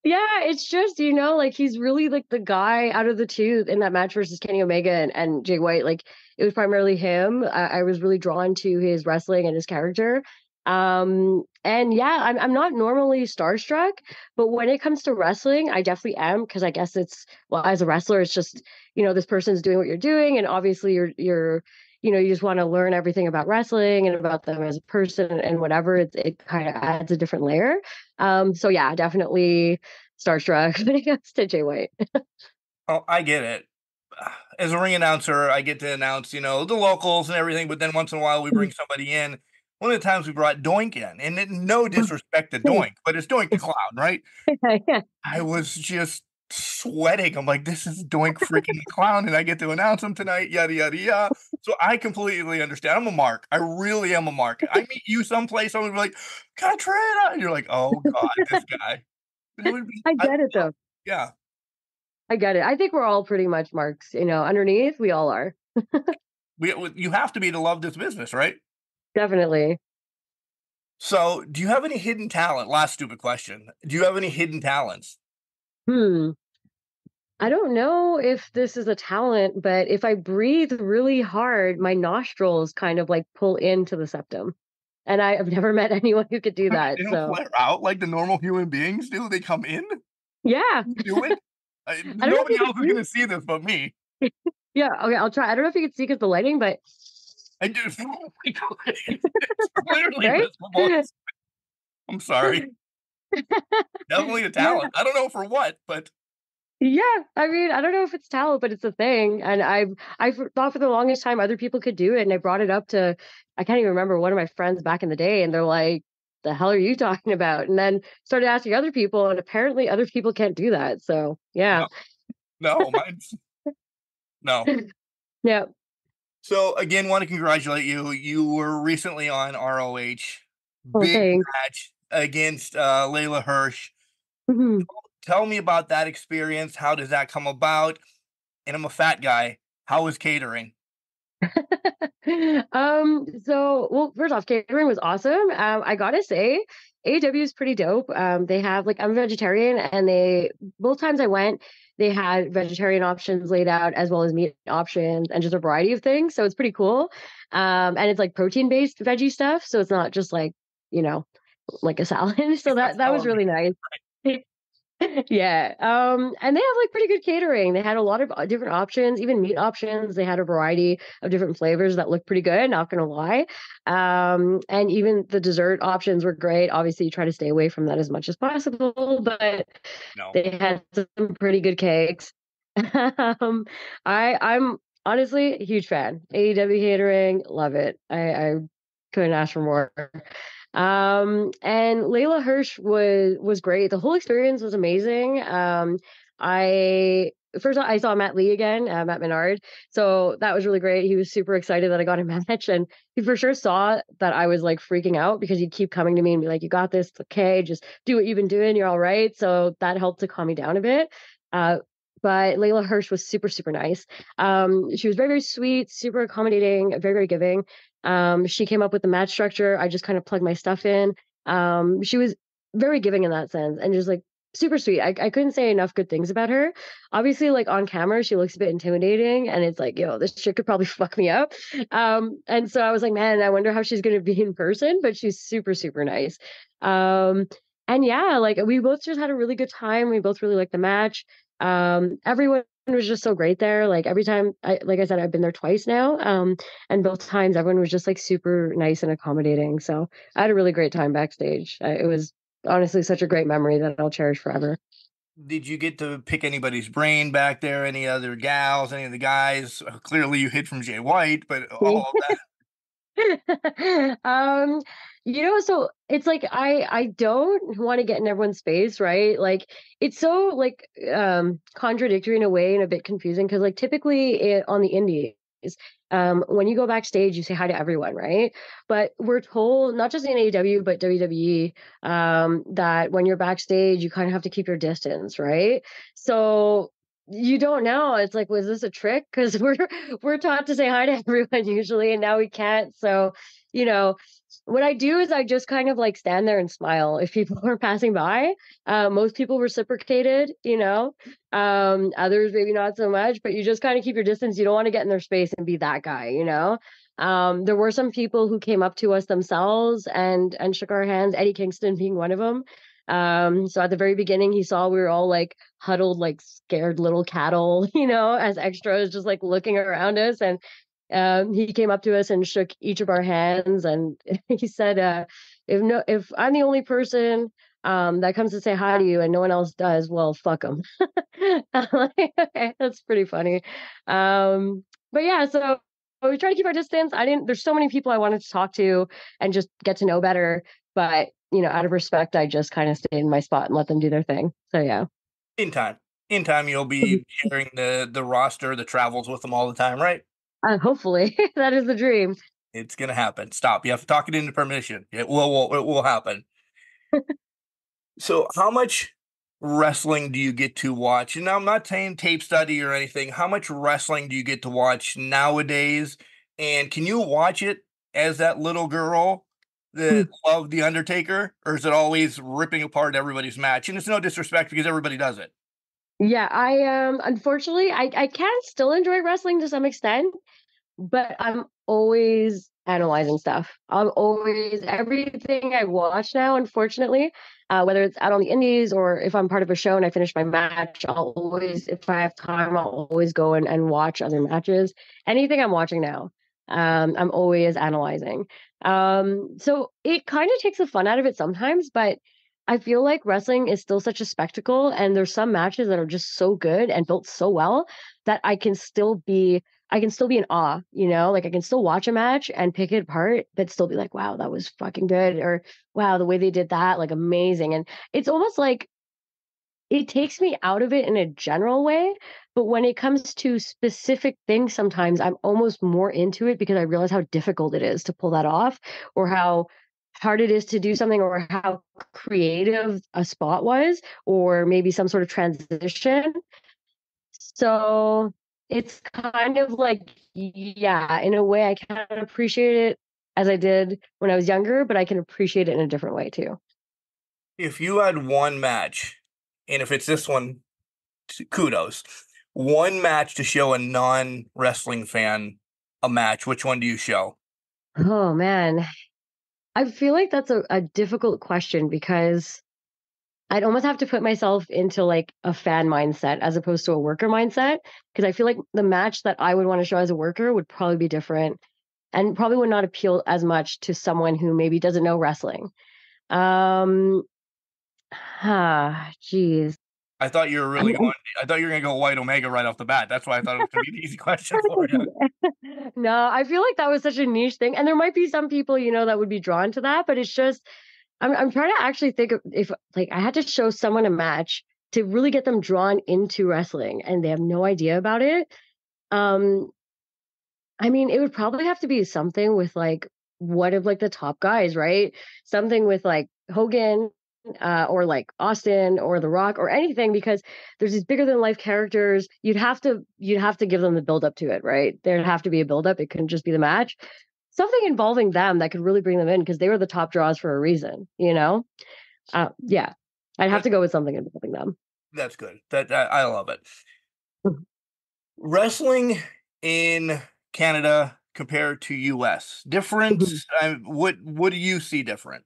Yeah, it's just, like he's really like the guy out of the 2 in that match versus Kenny Omega and Jay White. Like it was primarily him. I was really drawn to his wrestling and his character. And yeah, I'm not normally starstruck, but when it comes to wrestling, I definitely am, because I guess as a wrestler, it's just, this person's doing what you're doing, and obviously you're you just want to learn everything about wrestling and about them as a person and whatever. It kind of adds a different layer. So yeah, definitely starstruck when it comes to Jay White. Oh, I get it. As a ring announcer, I get to announce, the locals and everything, but then once in a while we bring somebody in. One of the times we brought Doink in, and no disrespect to Doink, but it's Doink the Clown, right? Yeah. I was just sweating. I'm like, this is Doink freaking the Clown, and I get to announce him tonight, yada, yada, yada. So I completely understand. I'm a mark. I really am a mark. I meet you someplace, someone would be like, Katrina, and you're like, oh God, this guy. I get it, though. Yeah. I get it. I think we're all pretty much marks, underneath. We all are. You have to be to love this business, right? Definitely. So, do you have any hidden talent? Last stupid question. Do you have any hidden talents? I don't know if this is a talent, but if I breathe really hard, my nostrils kind of like pull into the septum. And I've never met anyone who could do that. They don't So flare out like the normal human beings do. They come in. Yeah. You do it. Nobody else is going to see this but me. Yeah. Okay. I'll try. I don't know if you can see because the lighting, but I do. Oh my God. It's clearly visible. I'm sorry. Definitely a talent. I don't know for what, but yeah. I mean, I don't know if it's talent, but it's a thing. And I thought for the longest time other people could do it, and I brought it up to, I can't even remember, one of my friends back in the day, and they're like, "The hell are you talking about?" And then started asking other people, and apparently other people can't do that. So yeah. No, mine's no. Yeah. So again, want to congratulate you. You were recently on ROH. Big Thanks. match against Layla Hirsch. Mhm. Tell me about that experience. How does that come about? And I'm a fat guy. How was catering? Well, first off, catering was awesome. I gotta say, AEW is pretty dope. They have I'm a vegetarian, and both times I went, they had vegetarian options laid out as well as meat options and just a variety of things. So it's pretty cool. And it's like protein-based veggie stuff, so it's not just like a salad. So that was really nice. Yeah. And they have pretty good catering. They had a lot of different options, even meat options. They had a variety of different flavors that looked pretty good, not gonna lie. And even the dessert options were great. Obviously you try to stay away from that as much as possible, but they had some pretty good cakes. I'm honestly, huge fan. AEW catering, love it. I couldn't ask for more. And Layla Hirsch was great. The whole experience was amazing. I first I saw Matt Lee again, Matt Menard. So that was really great. He was super excited that I got a match, and he for sure saw that I was like freaking out because he'd keep coming to me and be like, "You got this. It's okay. Just do what you've been doing. You're all right." So that helped to calm me down a bit. Uh, but Layla Hirsch was super, super nice. She was very, very sweet, super accommodating, very, very giving. She came up with the match structure. I just kind of plugged my stuff in. She was very giving in that sense and just like super sweet. I couldn't say enough good things about her. Obviously, like on camera, she looks a bit intimidating and it's like, yo, this chick could probably fuck me up. And so I was like, man, I wonder how she's going to be in person, but she's super, super nice. And yeah, like we both just had a really good time. We both really liked the match. Everyone was just so great there. Like every time like I said, I've been there twice now. And both times everyone was just like super nice and accommodating. So I had a really great time backstage. It was honestly such a great memory that I'll cherish forever. Did you get to pick anybody's brain back there? Any other gals? Any of the guys? Clearly, you hid from Jay White, but all of that. um so it's like I don't want to get in everyone's space, right? Like it's so like contradictory in a way and a bit confusing because like typically on the indies when you go backstage you say hi to everyone, right? But we're told not just in AEW but WWE that when you're backstage you kind of have to keep your distance, right? So you don't know. It's like, was this a trick? Because we're taught to say hi to everyone usually, and now we can't. So, you know, what I do is I just kind of like stand there and smile if people are passing by. Most people reciprocated, others maybe not so much, but you just kind of keep your distance. You don't want to get in their space and be that guy, you know. There were some people who came up to us themselves and shook our hands. Eddie Kingston being one of them. So at the very beginning, he saw we were all like huddled, like scared little cattle, as extras, just like looking around us. And he came up to us and shook each of our hands, and he said, "If I'm the only person that comes to say hi to you and no one else does, well, fuck them." Okay, that's pretty funny. But yeah, so we try to keep our distance. There's so many people I wanted to talk to and just get to know better, but out of respect, I just kind of stayed in my spot and let them do their thing. So yeah. In time, you'll be sharing the roster, the travels with them all the time, right? Hopefully, that is the dream. It's gonna happen. Stop. You have to talk it into permission. It will happen. So, how much wrestling do you get to watch? And now I'm not saying tape study or anything. How much wrestling do you get to watch nowadays? And can you watch it as that little girl that loved The Undertaker? Or is it always ripping apart everybody's match? And it's no disrespect because everybody does it. Yeah, I unfortunately I can still enjoy wrestling to some extent, but I'm always analyzing stuff. I'm always everything I watch now, unfortunately, whether it's out on the indies or if I'm part of a show and I finish my match, I'll always, if I have time, I'll always go and watch other matches. Anything I'm watching now, I'm always analyzing. So it kind of takes the fun out of it sometimes, but I feel like wrestling is still such a spectacle, and there's some matches that are just so good and built so well that I can still be in awe, like I can still watch a match and pick it apart, but still be like, wow, that was fucking good. Or wow, the way they did that, like amazing. And it's almost like it takes me out of it in a general way. But when it comes to specific things, sometimes I'm almost more into it because I realize how difficult it is to pull that off, or how hard it is to do something, or how creative a spot was, or maybe some sort of transition. So it's kind of like, yeah, in a way, I can't appreciate it as I did when I was younger, but I can appreciate it in a different way too. If you had one match, and if it's this one, kudos. One match to show a non-wrestling fan a match, which one do you show? Oh man, I feel like that's a difficult question because I'd almost have to put myself into like a fan mindset as opposed to a worker mindset. Because I feel like the match that I would want to show as a worker would probably be different and probably would not appeal as much to someone who maybe doesn't know wrestling. Geez. I thought you were really going. I thought you were going to go White Omega right off the bat. That's why I thought it was going to be an easy question for you. No, I feel like that was such a niche thing, and there might be some people, that would be drawn to that, but it's just I'm trying to actually think of if like I had to show someone a match to really get them drawn into wrestling, and they have no idea about it. Um, I mean, it would probably have to be something with like one of like the top guys, right? Something with like Hogan, or like Austin or The Rock or anything, because there's these bigger than life characters. You'd have to give them the build up to it, right? There'd have to be a build up. It couldn't just be the match. Something involving them that could really bring them in because they were the top draws for a reason, Yeah, I'd have to go with something involving them. That's good. I love it. Wrestling in Canada compared to US difference. What do you see different?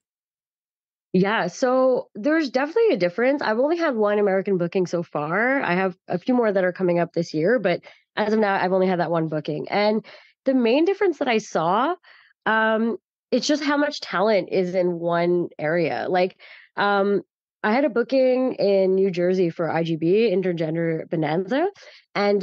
Yeah, so there's definitely a difference. I've only had one American booking so far. I have a few more that are coming up this year, but as of now, I've only had that one booking. And the main difference that I saw, um, it's just how much talent is in one area. Like, I had a booking in New Jersey for IGB, Intergender Bonanza, and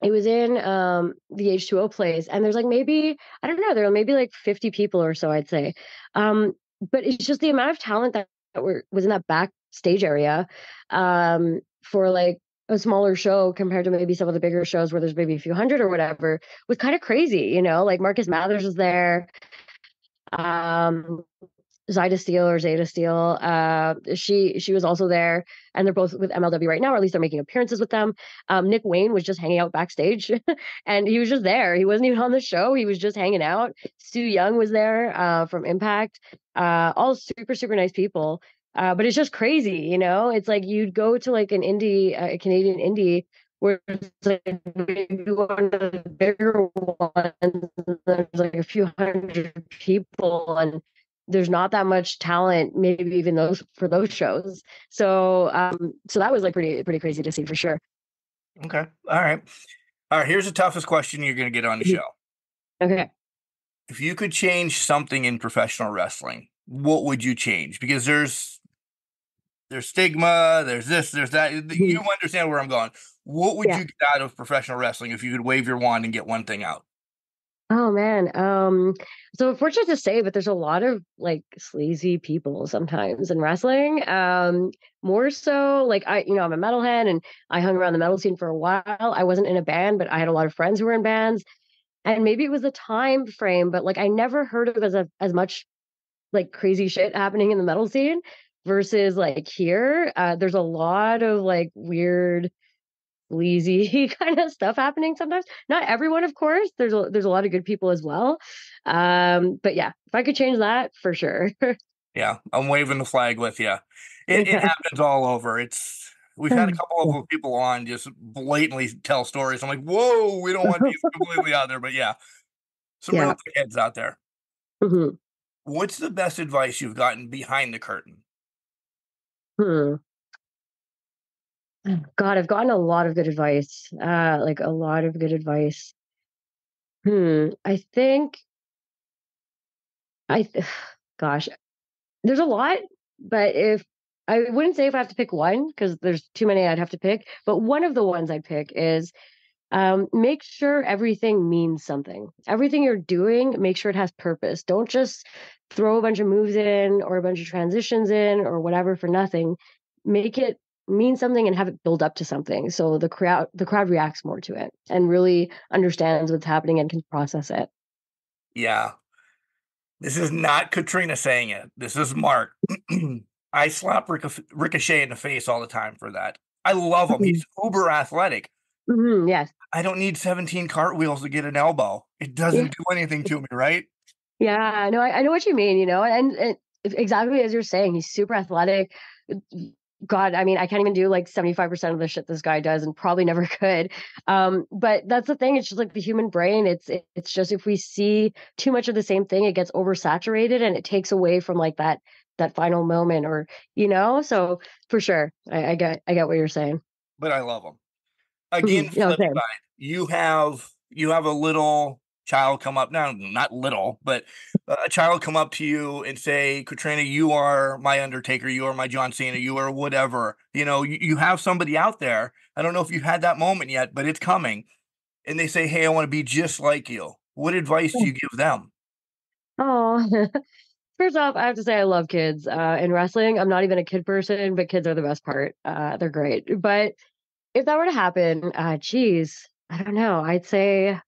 it was in the H2O place, and there's like maybe I don't know, there were maybe like 50 people or so, I'd say. But it's just the amount of talent that was in that backstage area, for like a smaller show compared to maybe some of the bigger shows where there's maybe a few hundred or whatever was kind of crazy, like Marcus Mathers was there. Um, Zeta Steel. She was also there, and they're both with MLW right now, or at least they're making appearances with them. Nick Wayne was just hanging out backstage, and he was just there. He wasn't even on the show. He was just hanging out. Stu Young was there from Impact. All super super nice people. But it's just crazy, It's like you'd go to like an indie, a Canadian indie, where it's like maybe one of the bigger ones. There's like a few hundred people, and there's not that much talent, maybe even for those shows. So that was like pretty crazy to see for sure. Okay. All right. Here's the toughest question you're going to get on the show. Okay. If you could change something in professional wrestling, what would you change? Because there's stigma, there's this, there's that. You understand where I'm going. What would you get out of professional wrestling if you could wave your wand and get one thing out? Oh man. So unfortunate to say, but there's a lot of like sleazy people sometimes in wrestling. More so like I'm a metalhead and I hung around the metal scene for a while. I wasn't in a band, but I had a lot of friends who were in bands. And maybe it was the time frame, but like I never heard of as much like crazy shit happening in the metal scene versus like here. There's a lot of like weird sleazy kind of stuff happening sometimes. Not everyone, of course. There's a lot of good people as well. But yeah, if I could change that, for sure. Yeah, I'm waving the flag with you. It happens all over. We've had a couple of people on just blatantly tell stories. I'm like, whoa, we don't want these completely out there. But yeah, some real heads out there. Mm-hmm. What's the best advice you've gotten behind the curtain? God, I've gotten a lot of good advice. Like a lot of good advice. I think gosh, there's a lot, but if I wouldn't say if I have to pick one, because there's too many I'd have to pick, but one of the ones I'd pick is make sure everything means something. Everything you're doing, make sure it has purpose. Don't just throw a bunch of moves in or a bunch of transitions in or whatever for nothing. Make it mean something and have it build up to something. So the crowd reacts more to it and really understands what's happening and can process it. Yeah. This is not Katrina saying it. This is Mark. I slap Ricochet in the face all the time for that. I love him. He's uber athletic. Yes. I don't need 17 cartwheels to get an elbow. It doesn't do anything to me, right? Yeah, no, I know what you mean, and exactly as you're saying, he's super athletic. God, I mean, I can't even do like 75% of the shit this guy does and probably never could. But that's the thing. It's just like the human brain. It's just if we see too much of the same thing, it gets oversaturated and it takes away from like that final moment or, so for sure. I get what you're saying. But I love him. Again, flip side, you have a little child come up, now not little, but a child come up to you and say, Katrina, you are my Undertaker, you are my John Cena, you are whatever. You have somebody out there. I don't know if you had that moment yet, but it's coming. And they say, hey, I want to be just like you. What advice do you give them? Oh, first off, I have to say I love kids. In wrestling, I'm not even a kid person, but kids are the best part. They're great. But if that were to happen, geez, I don't know. I'd say,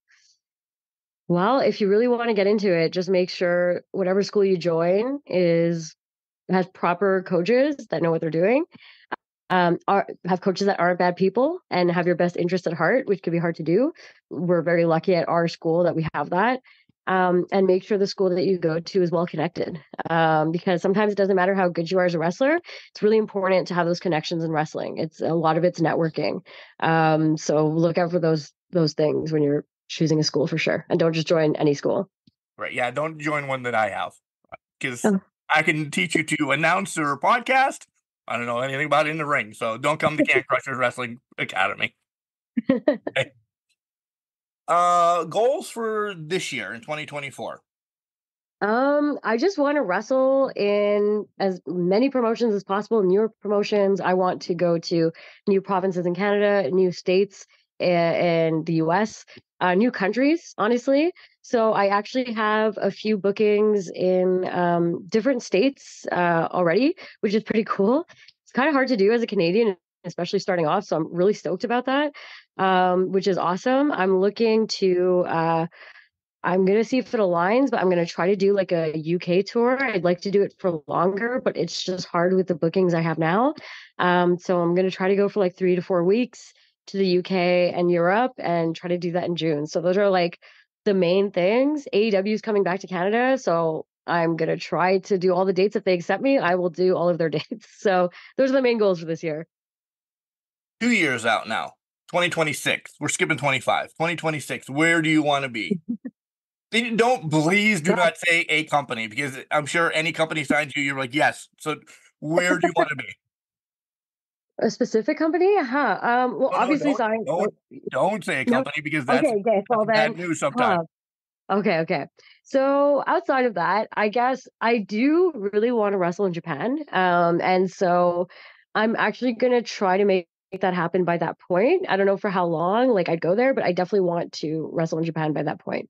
well, if you really want to get into it, just make sure whatever school you join has proper coaches that know what they're doing. Have coaches that aren't bad people and have your best interest at heart, which can be hard to do. We're very lucky at our school that we have that. And make sure the school that you go to is well connected, because sometimes it doesn't matter how good you are as a wrestler. It's really important to have those connections in wrestling. It's a lot of it's networking. So look out for those things when you're choosing a school for sure, and don't just join any school. Right? Yeah, don't join one that I have, because Oh. I can teach you to announce or podcast. I don't know anything about it in the ring, so don't come to Can Crushers Wrestling Academy. Okay. Goals for this year in 2024. I just want to wrestle in as many promotions as possible, newer promotions. I want to go to new provinces in Canada, new states in the US, new countries, honestly. So I actually have a few bookings in different states already, which is pretty cool. It's kind of hard to do as a Canadian, especially starting off. So I'm really stoked about that, which is awesome. I'm going to see if it aligns, but I'm going to try to do like a UK tour. I'd like to do it for longer, but it's just hard with the bookings I have now. So I'm going to try to go for like 3 to 4 weeks to the UK and Europe and try to do that in June. So those are like the main things. AEW is coming back to Canada. So I'm going to try to do all the dates. If they accept me, I will do all of their dates. So those are the main goals for this year. 2 years out now, 2026. We're skipping 25. 2026. Where do you want to be? Please do not say a company, because I'm sure any company signs you, you're like, yes. So where do you want to be? A specific company? Well, No, obviously, don't say a no. company, because that's Okay. Well, bad then, news sometimes. Okay. So outside of that, I guess I do really want to wrestle in Japan. And so I'm actually going to try to make that happen by that point. I don't know for how long, like I'd go there, but I definitely want to wrestle in Japan by that point.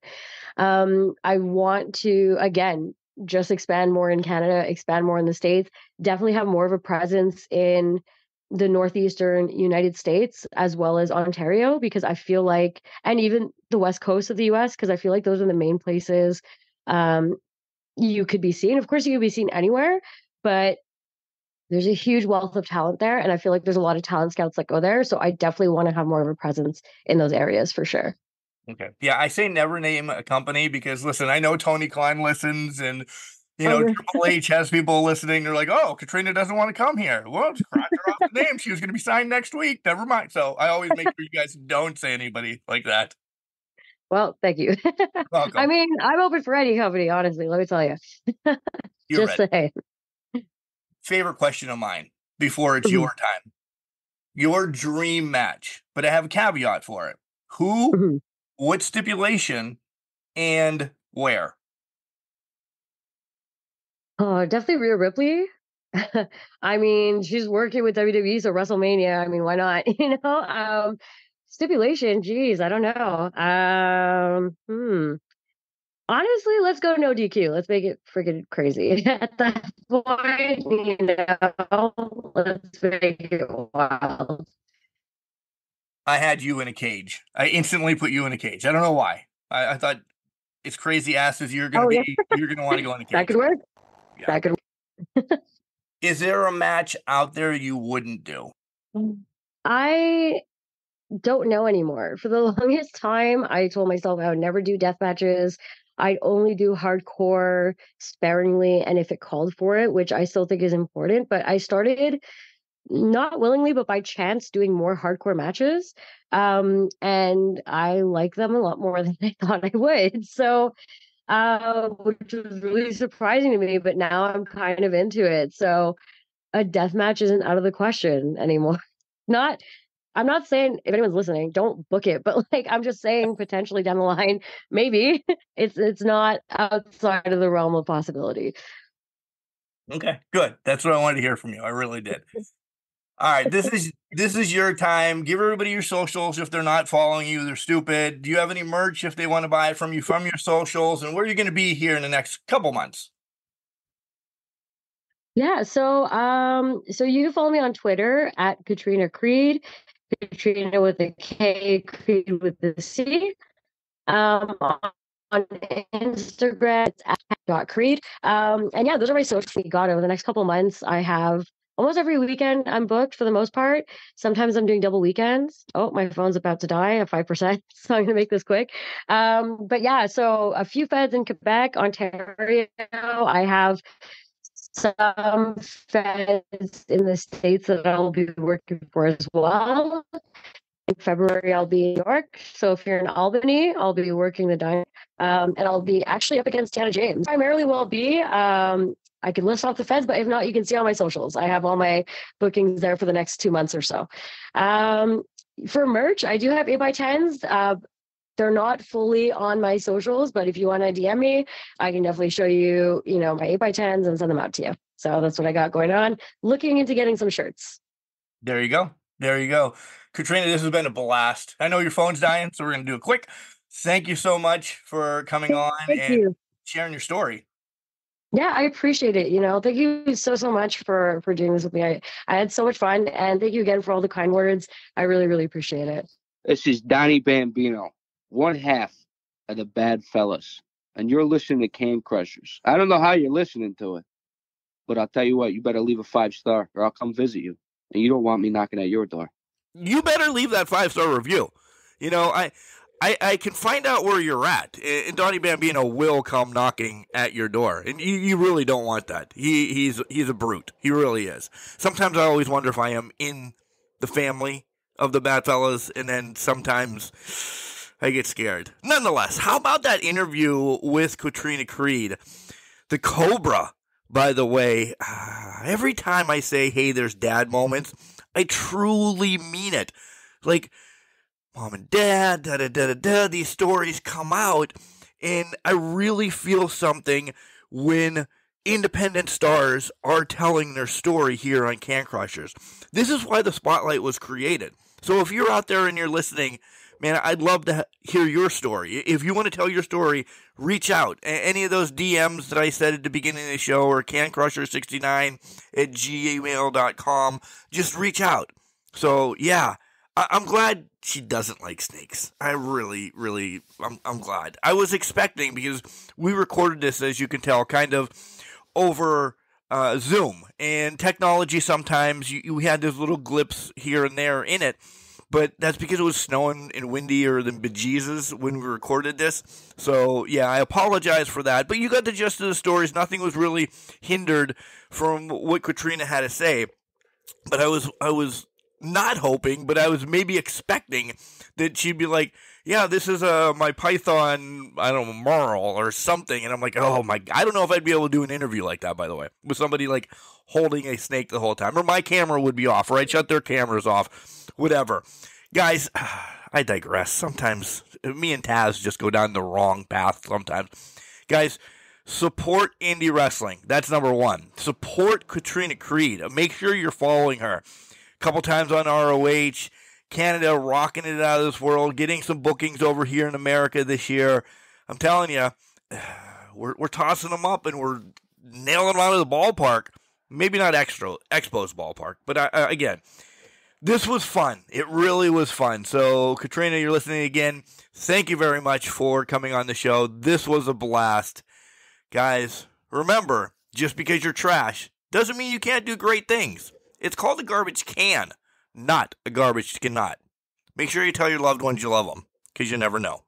I want to, again, just expand more in Canada, expand more in the States, definitely have more of a presence in the northeastern United States as well as Ontario, because I feel like, and even the west coast of the US, because I feel like those are the main places you could be seen. Of course, you could be seen anywhere, but there's a huge wealth of talent there. And I feel like there's a lot of talent scouts that go there. So I definitely want to have more of a presence in those areas for sure. Okay. Yeah, I say never name a company, because listen, I know Tony Khan listens, and Oh, Triple H has people listening. They're like, oh, Katrina doesn't want to come here. Well, just cross her off the name. She was going to be signed next week. Never mind. So I always make sure you guys don't say anybody like that. well, thank you. Welcome. I mean, I'm open for any company, honestly. Let me tell you. You're Just ready. saying. Favorite question of mine before it's your time. Your dream match, but I have a caveat for it. Who, what stipulation, and where? Oh, definitely Rhea Ripley. I mean, she's working with WWE, so WrestleMania. I mean, why not? Stipulation. Geez, I don't know. Honestly, let's go no DQ. Let's make it freaking crazy at that point. Let's make it wild. I had you in a cage. I instantly put you in a cage. I don't know why. I thought, as crazy ass as you're gonna be, you're gonna want to go in a cage. That could work. Yeah. That could. Is there a match out there you wouldn't do? I don't know anymore. For the longest time, I told myself I would never do death matches. I'd only do hardcore sparingly and if it called for it, which I still think is important. But I started not willingly, but by chance, doing more hardcore matches. And I like them a lot more than I thought I would. So, which was really surprising to me, but now I'm kind of into it. So a death match isn't out of the question anymore. Not I'm not saying if anyone's listening, don't book it, but like I'm just saying potentially down the line, maybe it's not outside of the realm of possibility. Okay, good. That's what I wanted to hear from you. I really did. All right, this is your time. Give everybody your socials. If they're not following you, they're stupid. Do you have any merch if they want to buy it from you from your socials? And where are you going to be here in the next couple months? Yeah, so you can follow me on Twitter at Katrina Creed, Katrina with a K, Creed with the C. On Instagram, it's at @creed. And yeah, those are my socials we got over the next couple months. I have almost every weekend I'm booked for the most part. Sometimes I'm doing double weekends. Oh, my phone's about to die at 5%, so I'm gonna make this quick. But yeah, so a few feds in Quebec, Ontario. I have some feds in the States that I'll be working for as well. In February, I'll be in New York. So if you're in Albany, I'll be working the diner. And I'll be actually up against Tana James. Primarily will be, I can list off the feds, but if not, you can see on my socials. I have all my bookings there for the next 2 months or so. For merch, I do have 8x10s. They're not fully on my socials, but if you want to DM me, I can definitely show you, my 8x10s and send them out to you. So that's what I got going on. Looking into getting some shirts. There you go. There you go. Katrina, this has been a blast. I know your phone's dying, so we're going to do it quick. Thank you so much for coming on and sharing your story. Yeah, I appreciate it. Thank you so much for doing this with me. I had so much fun, and thank you again for all the kind words. I really, really appreciate it. This is Donnie Bambino, one half of the Bad Fellas, and you're listening to Can Crushers. I don't know how you're listening to it, but I'll tell you what, you better leave a 5-star or I'll come visit you. And you don't want me knocking at your door. You better leave that 5-star review. I can find out where you're at, and Donnie Bambino will come knocking at your door, and you really don't want that. He's a brute. He really is. Sometimes I always wonder if I am in the family of the Bad Fellas, and then sometimes I get scared. Nonetheless, how about that interview with Katrina Creed, the Cobra? By the way, every time I say, hey, there's dad moments, I truly mean it. Like, mom and dad, these stories come out, and I really feel something when independent stars are telling their story here on Can Crushers. This is why the spotlight was created. So if you're out there and you're listening, man, I'd love to hear your story. If you want to tell your story, reach out. Any of those DMs that I said at the beginning of the show, or cancrusher69@gmail.com, just reach out. So, yeah, I'm glad she doesn't like snakes. I really, I'm glad. I was expecting, because we recorded this, as you can tell, kind of over Zoom. And technology, sometimes you had those little blips here and there in it. But that's because it was snowing and windier than bejesus when we recorded this. So, yeah, I apologize for that. But you got the gist of the stories. Nothing was really hindered from what Katrina had to say. But I was not hoping, but I was maybe expecting that she'd be like, yeah, this is my python, I don't know, Merle or something. And I'm like, oh my, I don't know if I'd be able to do an interview like that, by the way, with somebody like holding a snake the whole time. Or my camera would be off, or I'd shut their cameras off, whatever. Guys, I digress. Sometimes me and Taz just go down the wrong path sometimes. Guys, support indie wrestling. That's number one. Support Katrina Creed. Make sure you're following her. A couple times on ROH. Canada rocking it out of this world. Getting some bookings over here in America this year. I'm telling you, we're tossing them up and we're nailing them out of the ballpark. Maybe not Expo's ballpark. But again, this was fun. It really was fun. So, Katrina, you're listening again. Thank you very much for coming on the show. This was a blast. Guys, remember, just because you're trash doesn't mean you can't do great things. It's called a garbage can, not a garbage cannot. Make sure you tell your loved ones you love them, because you never know.